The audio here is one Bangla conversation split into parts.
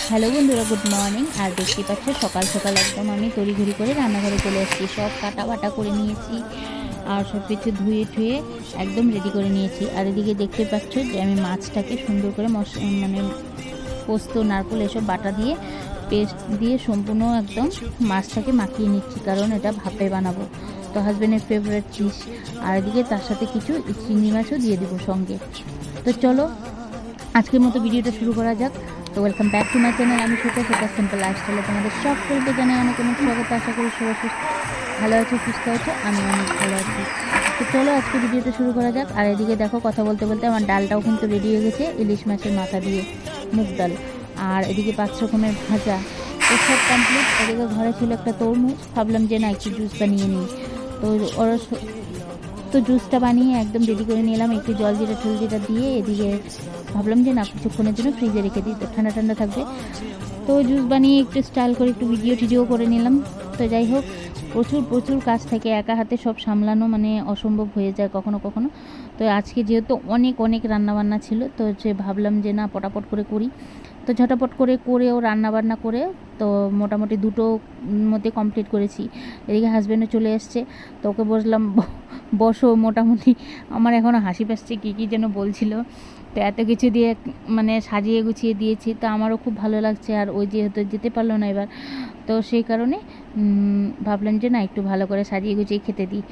হ্যালো বন্ধুরা, গুড মর্নিং। আর দেখতে পাচ্ছ সকাল সকাল একদম আমি তড়িঘড়ি করে রান্নাঘরে চলে এসেছি। সব কাটা বাটা করে নিয়েছি আর সব কিছু ধুয়ে ঠুয়ে একদম রেডি করে নিয়েছি। আর এদিকে দেখতে পাচ্ছ যে আমি মাছটাকে সুন্দর করে মানে পোস্ত নারকেল এসব বাটা দিয়ে পেস্ট দিয়ে সম্পূর্ণ একদম মাছটাকে মাখিয়ে নিচ্ছি, কারণ এটা ভাপে বানাবো। তো হাজব্যান্ডের ফেভারিট ডিশ। আর এদিকে তার সাথে কিছু চিংড়ি মাছও দিয়ে দেবো সঙ্গে। তো চলো আজকের মতো ভিডিওটা শুরু করা যাক। তো welcome back to my channel. আমি ছোটো সিম্পল লাইফস্টাইলে তোমাদের সকলকে জানাই অনেক অনেক স্বাগত। আশা করি সবাই ভালো আছো, সুস্থ আছো, আমি অনেক ভালো আছি। তো চলো আজকে ভিডিওটা শুরু করা যাক। আর এদিকে দেখো কথা বলতে বলতে আমার ডালটাও কিন্তু রেডি হয়ে গেছে, ইলিশ মাছের মাথা দিয়ে মুগ ডাল। আর এদিকে 5 রকমের ভাজা, এসব কমপ্লিট। এদিকে ঘরে ছিল একটা তরমুজ, ভাবলাম যে না একটু জুস বানিয়ে নিই। তো ওরা তো জুসটা বানিয়ে একদম রেডি করে নিলাম, একটু জল জিরা ঠুল জিরা দিয়ে। এদিকে ভাবলাম যে না কিছুক্ষণের জন্য ফ্রিজে রেখে দিই, তো ঠান্ডা ঠান্ডা থাকবে। তো জুস বানিয়ে একটু স্টাইল করে একটু ভিডিও করে নিলাম। তো যাই হোক, প্রচুর কাজ থাকে, একা হাতে সব সামলানো মানে অসম্ভব হয়ে যায় কখনো কখনো। তো আজকে যেহেতু অনেক রান্নাবান্না ছিল, তো যে ভাবলাম যে না পটাপট করে করি। তো ঝটাপট করেও রান্নাবান্না করে তো মোটামুটি 2টোর মধ্যে কমপ্লিট করেছি। এদিকে হাজব্যান্ডও চলে এসছে, তো ওকে বসলাম বসো। মোটামুটি আমার এখনও হাসি পাচ্ছে, কী যেন বলছিল। তো এত কিছু দিয়ে মানে সাজিয়ে গুছিয়ে দিয়েছি, তো আমারও খুব ভালো লাগছে। আর ওই যেহেতু যেতে পারলো না এবার, তো সেই কারণে ভাবলাম যে না একটু ভালো করে সাজিয়ে গুছিয়ে খেতে দিই।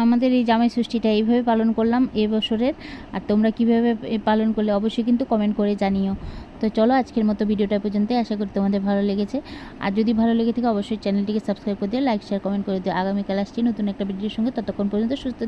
আমাদের এই জামাই ষষ্ঠীটা এইভাবে পালন করলাম এবছরের। আর তোমরা কীভাবে পালন করলে অবশ্যই কিন্তু কমেন্ট করে জানিও। তো চলো আজকের মতো ভিডিওটা পর্যন্ত, আশা করি তোমাদের ভালো লেগেছে। আর যদি ভালো লেগে থাকে অবশ্যই চ্যানেলটিকে সাবস্ক্রাইব করে দিও, লাইক শেয়ার কমেন্ট করে দিও। আগামীকাল আসছি নতুন একটা ভিডিওর সঙ্গে, ততক্ষণ পর্যন্ত সুস্থ